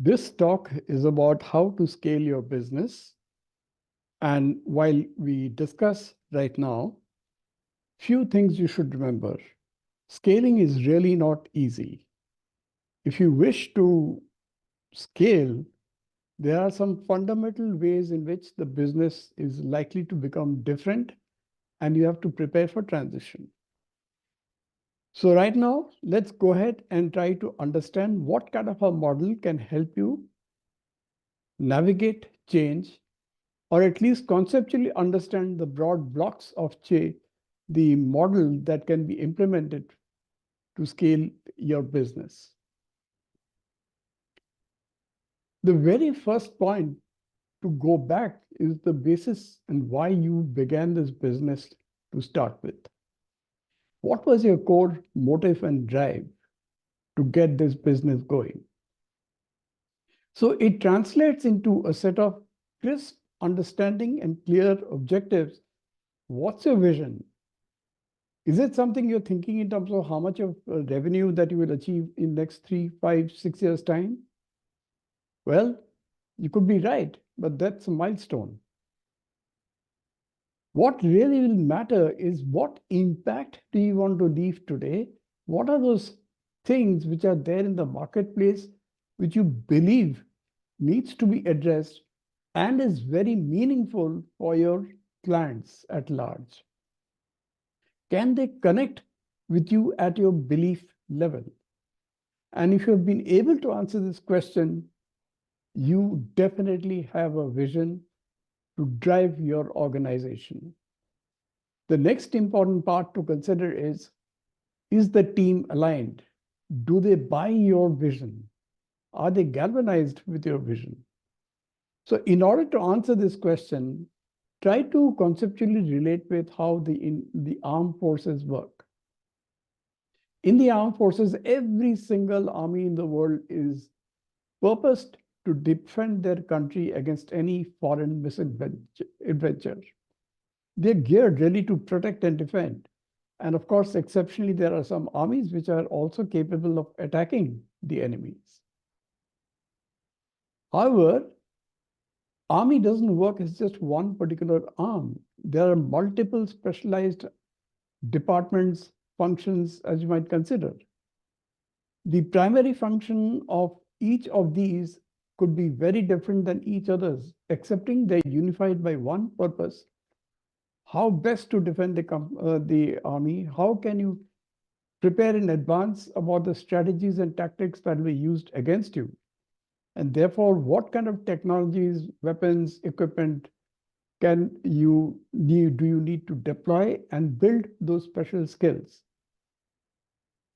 This talk is about how to scale your business. And while we discuss right now, few things you should remember. Scaling is really not easy. If you wish to scale, there are some fundamental ways in which the business is likely to become different, and you have to prepare for transition. So right now, let's go ahead and try to understand what kind of a model can help you navigate change, or at least conceptually understand the broad blocks of the model that can be implemented to scale your business. The very first point to go back is the basis and why you began this business to start with. What was your core motive and drive to get this business going? So it translates into a set of crisp understanding and clear objectives. What's your vision? Is it something you're thinking in terms of how much of revenue that you will achieve in next 3, 5, 6 years' time? Well, you could be right, but that's a milestone. What really will matter is what impact do you want to leave today? What are those things which are there in the marketplace which you believe needs to be addressed and is very meaningful for your clients at large? Can they connect with you at your belief level? And if you have been able to answer this question, you definitely have a vision to drive your organization. The next important part to consider is the team aligned? Do they buy your vision? Are they galvanized with your vision? So in order to answer this question, try to conceptually relate with how the armed forces work. In the armed forces, every single army in the world is purposed to defend their country against any foreign misadventure. They're geared really to protect and defend. And of course, exceptionally, there are some armies which are also capable of attacking the enemies. However, army doesn't work as just one particular arm. There are multiple specialized departments, functions, as you might consider. The primary function of each of these could be very different than each other's, excepting they're unified by one purpose. How best to defend the army? How can you prepare in advance about the strategies and tactics that will be used against you? And therefore, what kind of technologies, weapons, equipment do you need to deploy and build those special skills?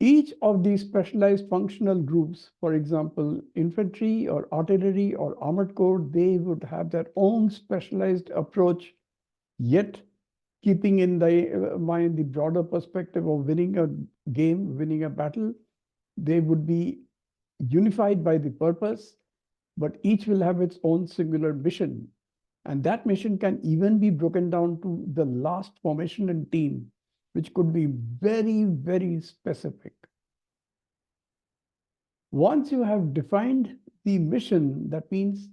Each of these specialized functional groups, for example, infantry or artillery or armored corps, they would have their own specialized approach, yet keeping in mind the broader perspective of winning a game, winning a battle. They would be unified by the purpose, but each will have its own singular mission. And that mission can even be broken down to the last formation and team, which could be very, very specific. Once you have defined the mission, that means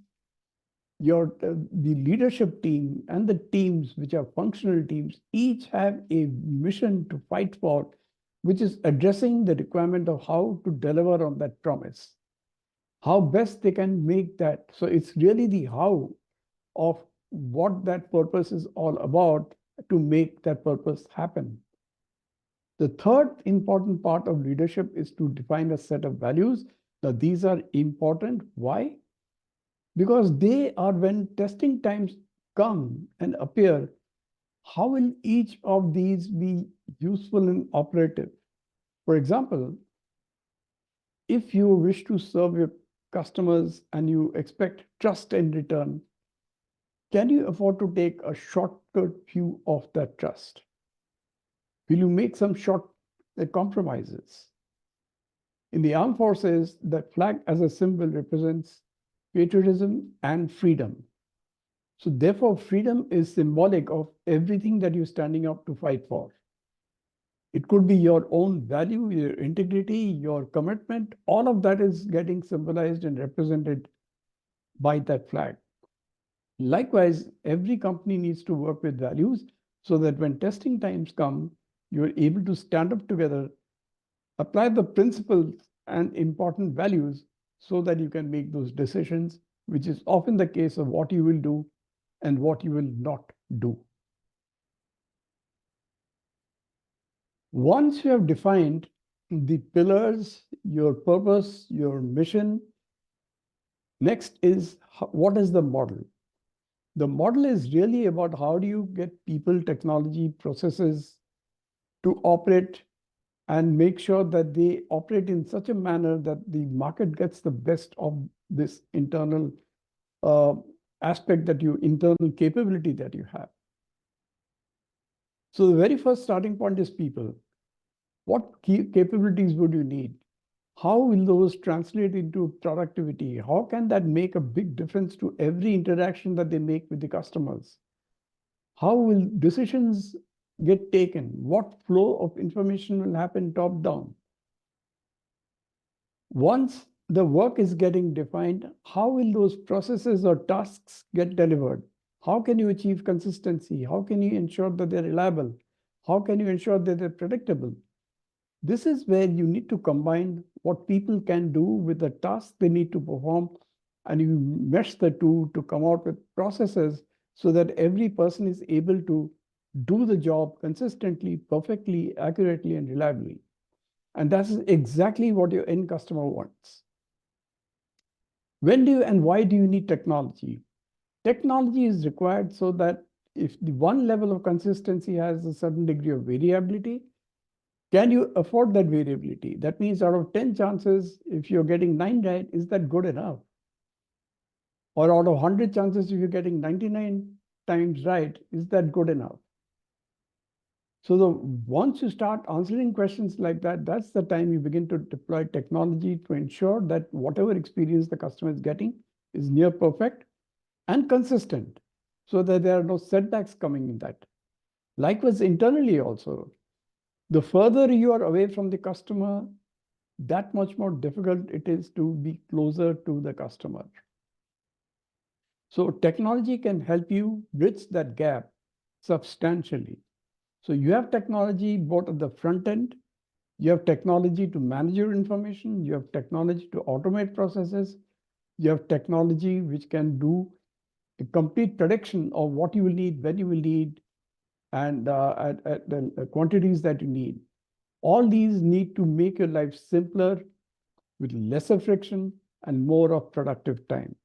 the leadership team and the teams, which are functional teams, each have a mission to fight for, which is addressing the requirement of how to deliver on that promise, how best they can make that. So it's really the how of what that purpose is all about to make that purpose happen. The third important part of leadership is to define a set of values. Now, these are important. Why? Because they are when testing times come and appear, how will each of these be useful and operative? For example, if you wish to serve your customers and you expect trust in return, can you afford to take a shortcut view of that trust? Will you make some short compromises? In the armed forces, the flag as a symbol represents patriotism and freedom. So therefore, freedom is symbolic of everything that you're standing up to fight for. It could be your own value, your integrity, your commitment. All of that is getting symbolized and represented by that flag. Likewise, every company needs to work with values so that when testing times come, you're able to stand up together, apply the principles and important values so that you can make those decisions, which is often the case of what you will do and what you will not do. Once you have defined the pillars, your purpose, your mission, next is what is the model? The model is really about how do you get people, technology, processes to operate and make sure that they operate in such a manner that the market gets the best of this internal uh, aspect that you, internal capability that you have. So the very first starting point is people. What key capabilities would you need? How will those translate into productivity? How can that make a big difference to every interaction that they make with the customers? How will decisions get taken? What flow of information will happen top down? Once the work is getting defined, how will those processes or tasks get delivered? How can you achieve consistency? How can you ensure that they're reliable? How can you ensure that they're predictable? This is where you need to combine what people can do with the tasks they need to perform, and you mesh the two to come out with processes so that every person is able to do the job consistently, perfectly, accurately, and reliably. And that is exactly what your end customer wants. When do you and why do you need technology? Technology is required so that if the one level of consistency has a certain degree of variability, can you afford that variability? That means out of 10 chances, if you're getting 9 right, is that good enough? Or out of 100 chances, if you're getting 99 times right, is that good enough? So once you start answering questions like that, that's the time you begin to deploy technology to ensure that whatever experience the customer is getting is near perfect and consistent so that there are no setbacks coming in that. Likewise, internally also, the further you are away from the customer, that much more difficult it is to be closer to the customer. So technology can help you bridge that gap substantially. So you have technology both at the front end, you have technology to manage your information, you have technology to automate processes, you have technology which can do a complete prediction of what you will need, when you will need, and at the quantities that you need. All these need to make your life simpler with lesser friction and more of productive time.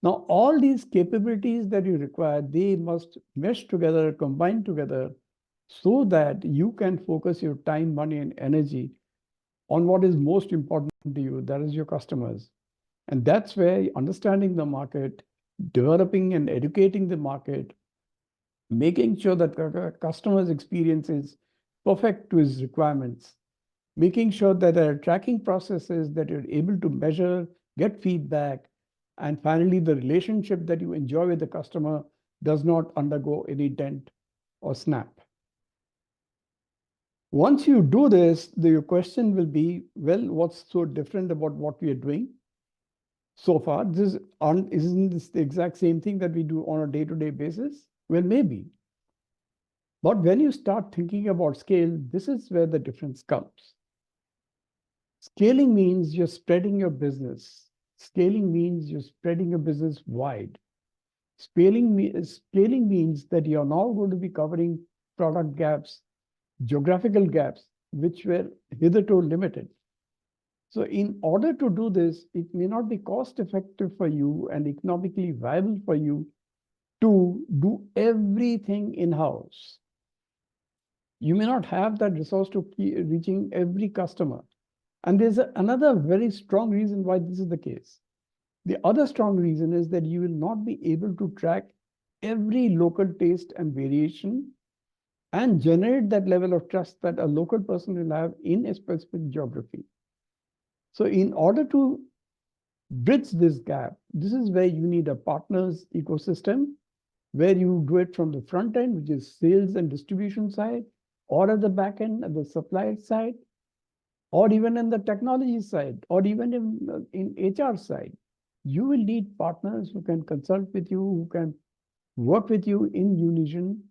Now, all these capabilities that you require, they must mesh together, combine together, so that you can focus your time, money, and energy on what is most important to you, that is your customers. And that's where understanding the market, developing and educating the market, making sure that the customer's experience is perfect to his requirements, making sure that there are tracking processes that you're able to measure, get feedback, and finally, the relationship that you enjoy with the customer does not undergo any dent or snap. Once you do this, your question will be, well, what's so different about what we are doing so far? Isn't this the exact same thing that we do on a day-to-day basis? Well, maybe. But when you start thinking about scale, this is where the difference comes. Scaling means you're spreading your business. Scaling means you're spreading your business wide. Scaling means that you're now going to be covering product gaps, geographical gaps, which were hitherto limited. So in order to do this, it may not be cost effective for you and economically viable for you to do everything in-house. You may not have that resource to keep reaching every customer. And there's another very strong reason why this is the case. The other strong reason is that you will not be able to track every local taste and variation and generate that level of trust that a local person will have in a specific geography. So in order to bridge this gap, this is where you need a partners ecosystem, where you do it from the front end, which is sales and distribution side, or at the back end, at the supply side, or even in the technology side, or even in HR side. You will need partners who can consult with you, who can work with you in unison,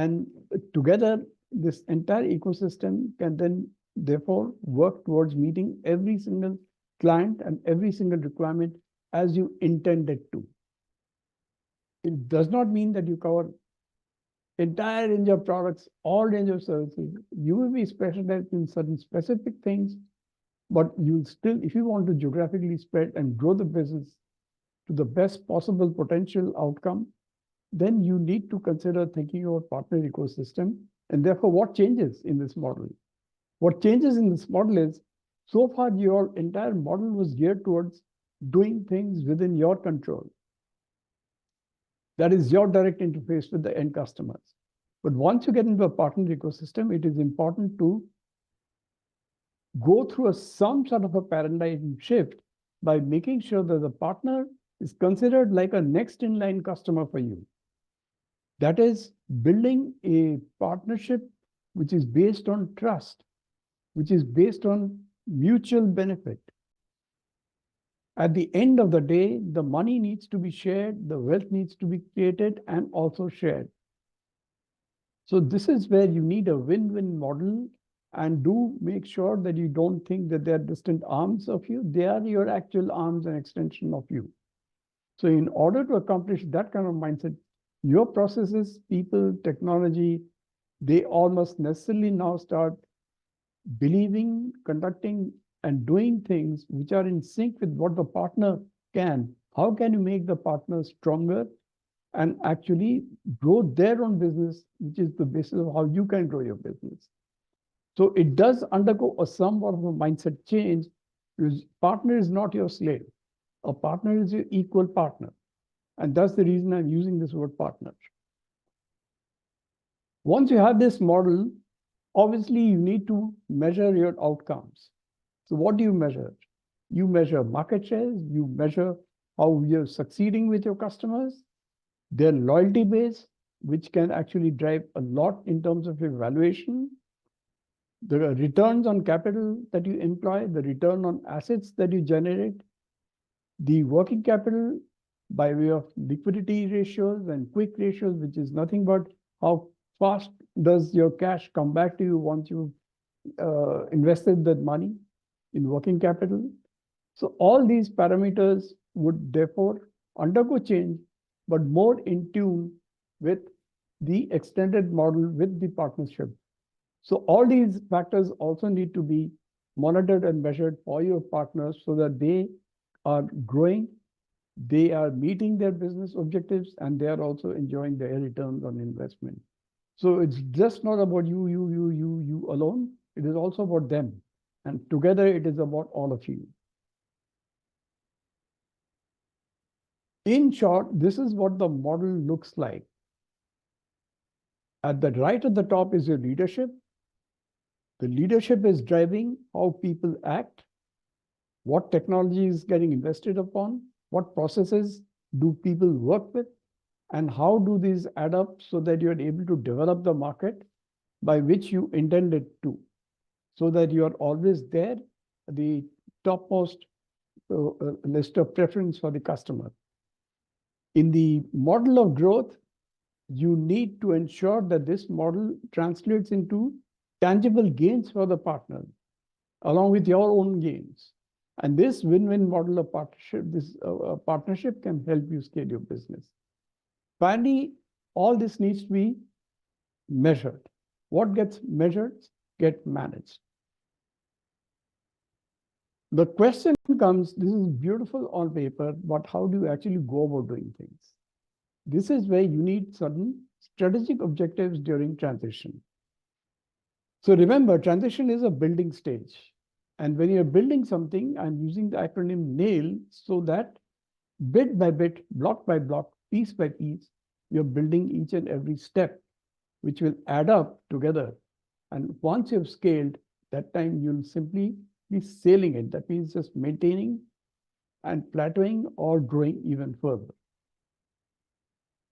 and together this entire ecosystem can then therefore work towards meeting every single client and every single requirement as you intended to. It does not mean that you cover entire range of products, all range of services. You will be specialized in certain specific things, but you'll still, if you want to geographically spread and grow the business to the best possible potential outcome, then you need to consider thinking about partner ecosystem. And therefore, what changes in this model? What changes in this model is, so far your entire model was geared towards doing things within your control. That is your direct interface with the end customers. But once you get into a partner ecosystem, it is important to go through some sort of a paradigm shift by making sure that the partner is considered like a next in line customer for you. That is building a partnership which is based on trust, which is based on mutual benefit. At the end of the day, the money needs to be shared, the wealth needs to be created and also shared. So this is where you need a win-win model, and do make sure that you don't think that they are distant arms of you. They are your actual arms and extension of you. So in order to accomplish that kind of mindset, your processes, people, technology, they all must necessarily now start believing, conducting, and doing things which are in sync with what the partner can. How can you make the partner stronger and actually grow their own business, which is the basis of how you can grow your business? So it does undergo a somewhat of a mindset change, because partner is not your slave. A partner is your equal partner. And that's the reason I'm using this word partner. Once you have this model, obviously you need to measure your outcomes. So what do you measure? You measure market shares, you measure how you're succeeding with your customers, their loyalty base, which can actually drive a lot in terms of your valuation, the returns on capital that you employ, the return on assets that you generate, the working capital by way of liquidity ratios and quick ratios, which is nothing but how fast does your cash come back to you once you've invested that money in working capital. So all these parameters would therefore undergo change, but more in tune with the extended model with the partnership. So all these factors also need to be monitored and measured for your partners so that they are growing, they are meeting their business objectives, and they are also enjoying their returns on investment. So it's just not about you alone. It is also about them. And together it is about all of you. In short, this is what the model looks like. At the right at the top is your leadership. The leadership is driving how people act, what technology is getting invested upon, what processes do people work with, and how do these add up so that you're able to develop the market by which you intended to, so that you are always there, the topmost list of preference for the customer. In the model of growth, you need to ensure that this model translates into tangible gains for the partner, along with your own gains. And this win-win model of partnership, this partnership can help you scale your business. Finally, all this needs to be measured. What gets measured gets managed. The question comes, this is beautiful on paper, but how do you actually go about doing things? This is where you need certain strategic objectives during transition. So remember, transition is a building stage. And when you're building something, I'm using the acronym NAIL so that bit by bit, block by block, piece by piece, you're building each and every step, which will add up together. And once you've scaled, that time you'll simply be sailing it. That means just maintaining and plateauing or growing even further.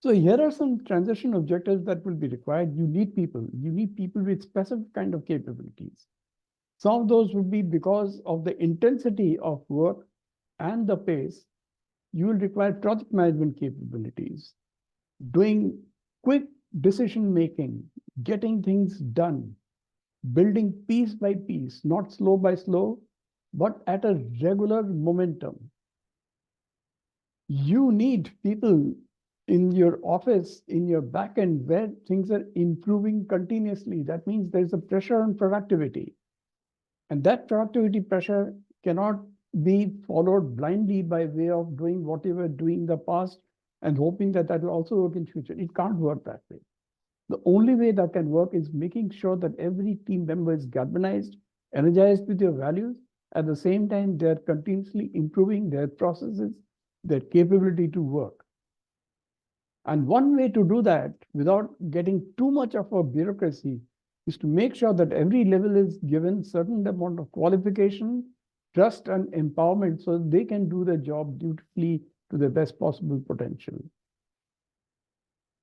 So here are some transition objectives that will be required. You need people. You need people with specific kind of capabilities. Some of those would be because of the intensity of work and the pace, you will require project management capabilities, doing quick decision making, getting things done, building piece by piece, not slow by slow, but at a regular momentum. You need people in your office, in your backend, where things are improving continuously. That means there's a pressure on productivity. And that productivity pressure cannot be followed blindly by way of doing what you were doing in the past and hoping that that will also work in future. It can't work that way. The only way that can work is making sure that every team member is galvanized, energized with your values. At the same time, they're continuously improving their processes, their capability to work. And one way to do that without getting too much of a bureaucracy is to make sure that every level is given certain amount of qualification, trust, and empowerment so they can do their job dutifully to their best possible potential.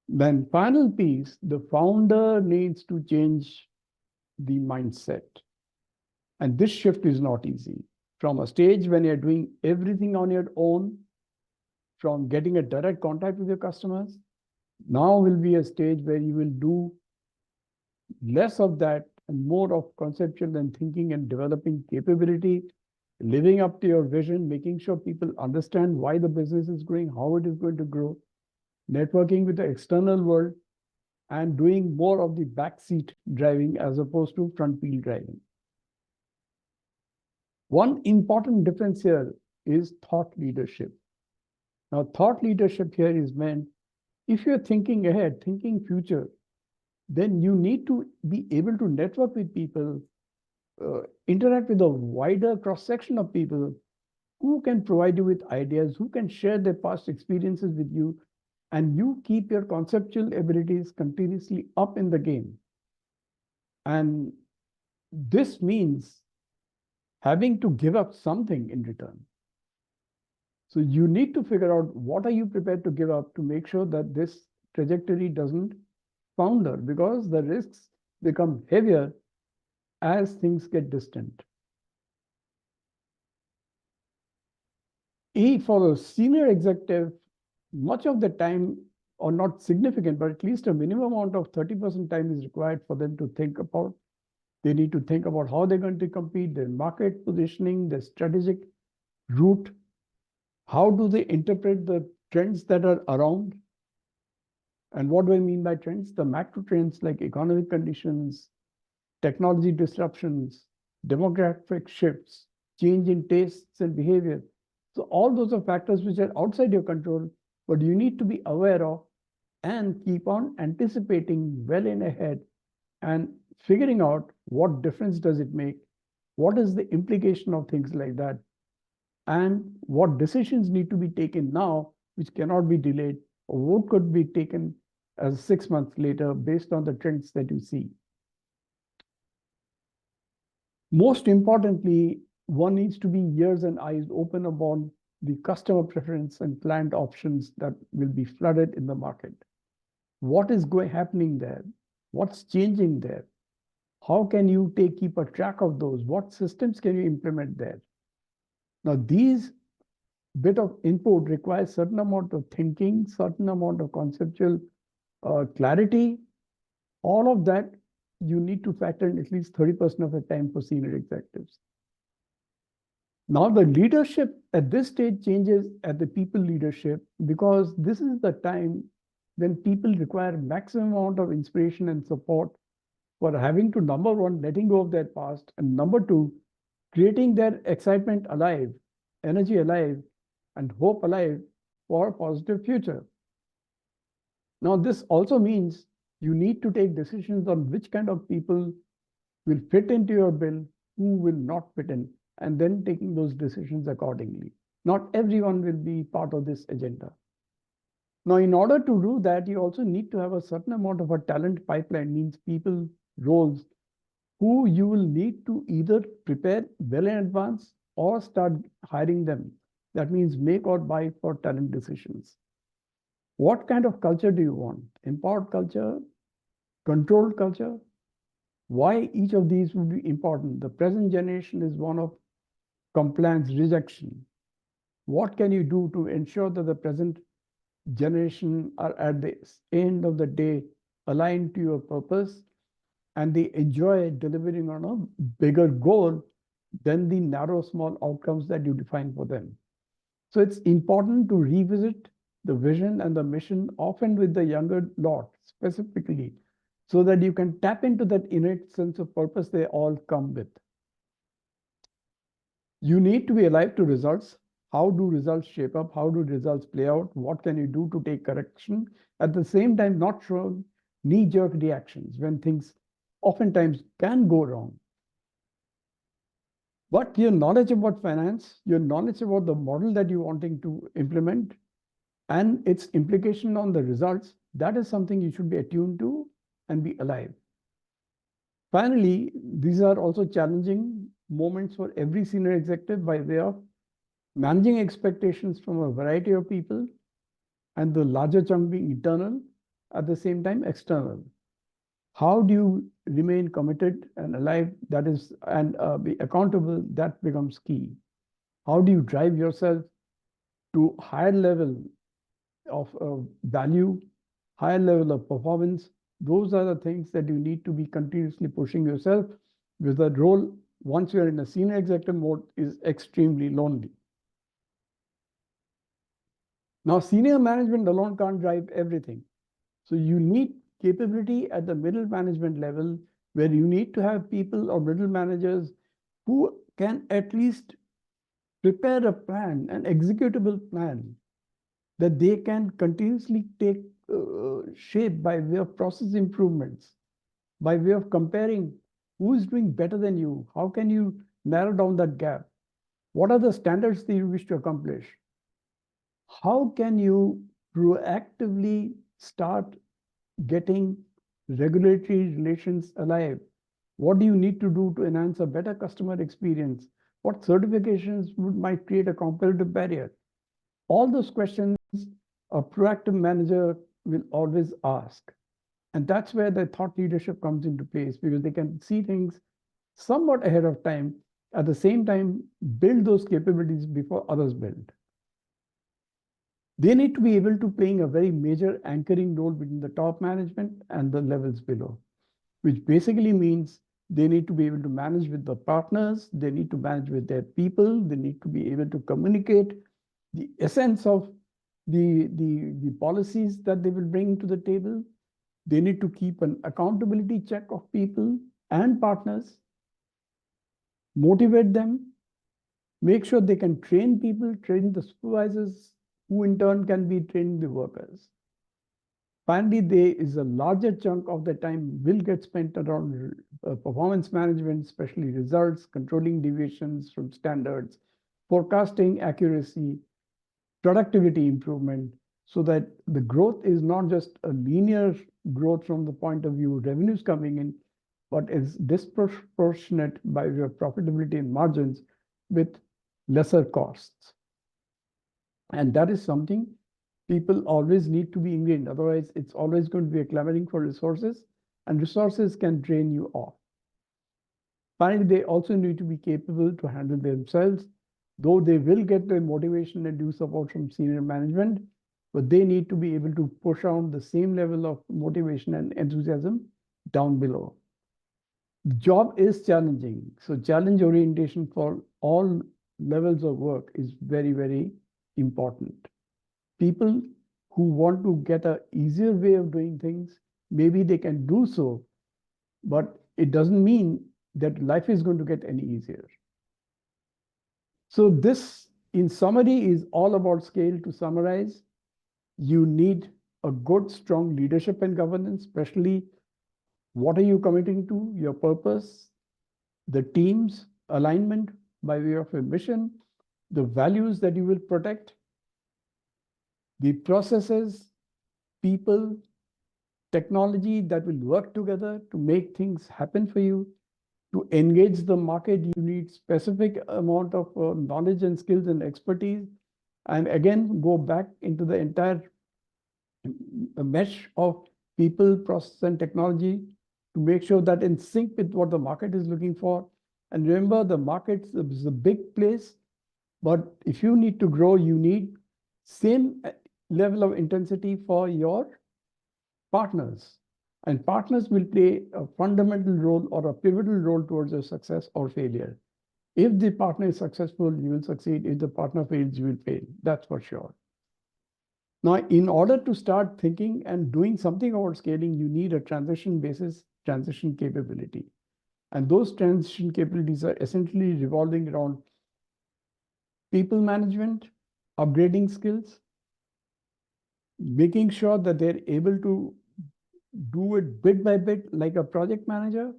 Then final piece, the founder needs to change the mindset. And this shift is not easy. From a stage when you're doing everything on your own, from getting a direct contact with your customers, now will be a stage where you will do less of that and more of conceptual and thinking and developing capability, living up to your vision, making sure people understand why the business is growing, how it is going to grow, networking with the external world, and doing more of the backseat driving as opposed to front wheel driving. One important difference here is thought leadership. Now, thought leadership here is meant, if you're thinking ahead, thinking future, then you need to be able to network with people, interact with a wider cross-section of people who can provide you with ideas, who can share their past experiences with you, and you keep your conceptual abilities continuously up in the game. And this means having to give up something in return. So you need to figure out what are you prepared to give up to make sure that this trajectory doesn't founder, because the risks become heavier as things get distant. For a senior executive, much of the time, or not significant, but at least a minimum amount of 30% time is required for them to think about. They need to think about how they're going to compete, their market positioning, their strategic route. How do they interpret the trends that are around? And what do I mean by trends? The macro trends like economic conditions, technology disruptions, demographic shifts, change in tastes and behavior. So all those are factors which are outside your control, but you need to be aware of and keep on anticipating well in ahead and figuring out what difference does it make, what is the implication of things like that, and what decisions need to be taken now which cannot be delayed, or what could be taken as 6 months later based on the trends that you see. Most importantly, one needs to be ears and eyes open upon the customer preference and planned options that will be flooded in the market. What is happening there? What's changing there? How can you keep a track of those? What systems can you implement there? Now, these bit of input requires certain amount of thinking, certain amount of conceptual clarity. All of that you need to factor in at least 30% of the time for senior executives. Now, the leadership at this stage changes at the people leadership, because this is the time when people require maximum amount of inspiration and support for having to, number one, letting go of their past, and number two, creating their excitement alive, energy alive, and hope alive for a positive future. Now, this also means you need to take decisions on which kind of people will fit into your bill, who will not fit in, and then taking those decisions accordingly. Not everyone will be part of this agenda. Now, in order to do that, you also need to have a certain amount of a talent pipeline, means people, roles, who you will need to either prepare well in advance or start hiring them. That means make or buy for talent decisions. What kind of culture do you want? Empowered culture, controlled culture? Why each of these would be important? The present generation is one of compliance rejection. What can you do to ensure that the present generation are at the end of the day aligned to your purpose and they enjoy delivering on a bigger goal than the narrow small outcomes that you define for them? So it's important to revisit the vision and the mission, often with the younger lot specifically, so that you can tap into that innate sense of purpose they all come with. You need to be alive to results. How do results shape up? How do results play out? What can you do to take correction? At the same time, not show knee-jerk reactions when things oftentimes can go wrong. But your knowledge about finance, your knowledge about the model that you're wanting to implement, and its implication on the results, that is something you should be attuned to and be alive. Finally, these are also challenging moments for every senior executive by way of managing expectations from a variety of people, and the larger chunk being internal, at the same time external. How do you remain committed and alive, that is, and be accountable? That becomes key. How do you drive yourself to higher level of value, higher level of performance? Those are the things that you need to be continuously pushing yourself, because that role, once you're in a senior executive mode, is extremely lonely. Now, senior management alone can't drive everything. So you need capability at the middle management level, where you need to have people or middle managers who can at least prepare a plan, an executable plan, that they can continuously take shape by way of process improvements, by way of comparing who is doing better than you, how can you narrow down that gap, what are the standards that you wish to accomplish, how can you proactively start getting regulatory relations alive, what do you need to do to enhance a better customer experience, what certifications might create a competitive barrier. All those questions a proactive manager will always ask. And that's where the thought leadership comes into place, because they can see things somewhat ahead of time, at the same time, build those capabilities before others build. They need to be able to playing a very major anchoring role between the top management and the levels below, which basically means they need to be able to manage with the partners, they need to manage with their people, they need to be able to communicate the essence of the policies that they will bring to the table. They need to keep an accountability check of people and partners, motivate them, make sure they can train people, train the supervisors, who in turn can be training the workers. Finally, there is a larger chunk of the time will get spent around performance management, especially results, controlling deviations from standards, forecasting accuracy, productivity improvement, so that the growth is not just a linear growth from the point of view of revenues coming in, but is disproportionate by way of profitability and margins with lesser costs. And that is something people always need to be ingrained. Otherwise, it's always going to be a clamoring for resources, and resources can drain you off. Finally, they also need to be capable to handle themselves, though they will get the motivation and due support from senior management, but they need to be able to push on the same level of motivation and enthusiasm down below. The job is challenging. So challenge orientation for all levels of work is very, very important. People who want to get an easier way of doing things, maybe they can do so, but it doesn't mean that life is going to get any easier. So this, in summary, is all about scale. To summarize, you need a good, strong leadership and governance, especially what are you committing to, your purpose, the team's alignment by way of a mission, the values that you will protect, the processes, people, technology that will work together to make things happen for you. To engage the market, you need specific amount of knowledge and skills and expertise. And again, go back into the entire a mesh of people, process, and technology to make sure that in sync with what the market is looking for. And remember, the market is a big place, but if you need to grow, you need same level of intensity for your partners. And partners will play a fundamental role or a pivotal role towards your success or failure. If the partner is successful, you will succeed. If the partner fails, you will fail. That's for sure. Now, in order to start thinking and doing something about scaling, you need a transition basis, transition capability. And those transition capabilities are essentially revolving around people management, upgrading skills, making sure that they're able to do it bit by bit like a project manager,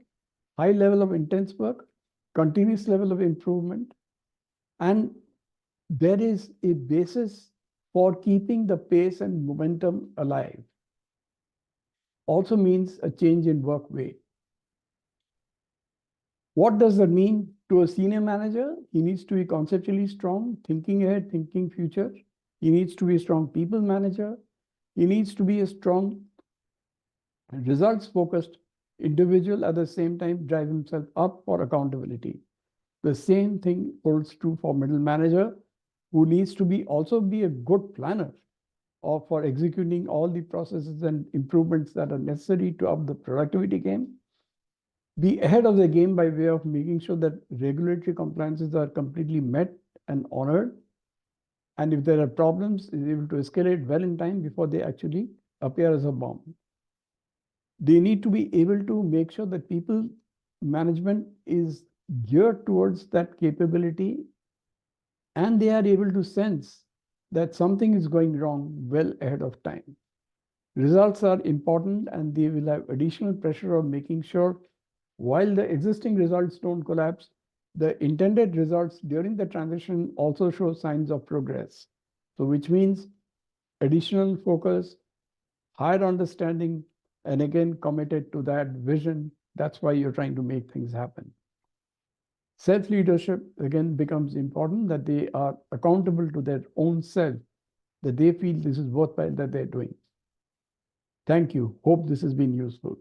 high level of intense work, continuous level of improvement, and there is a basis for keeping the pace and momentum alive. Also means a change in work way. What does that mean to a senior manager? He needs to be conceptually strong, thinking ahead, thinking future. He needs to be a strong people manager. He needs to be a strong results-focused individual, at the same time drive himself up for accountability. The same thing holds true for middle manager, who needs to also be a good planner for executing all the processes and improvements that are necessary to up the productivity game. Be ahead of the game by way of making sure that regulatory compliances are completely met and honored. And if there are problems, is able to escalate well in time before they actually appear as a bomb. They need to be able to make sure that people management is geared towards that capability, and they are able to sense that something is going wrong well ahead of time. Results are important, and they will have additional pressure of making sure while the existing results don't collapse, the intended results during the transition also show signs of progress. So which means additional focus, higher understanding, and again, committed to that vision. That's why you're trying to make things happen. Self-leadership, again, becomes important, that they are accountable to their own self, that they feel this is worthwhile that they're doing. Thank you. Hope this has been useful.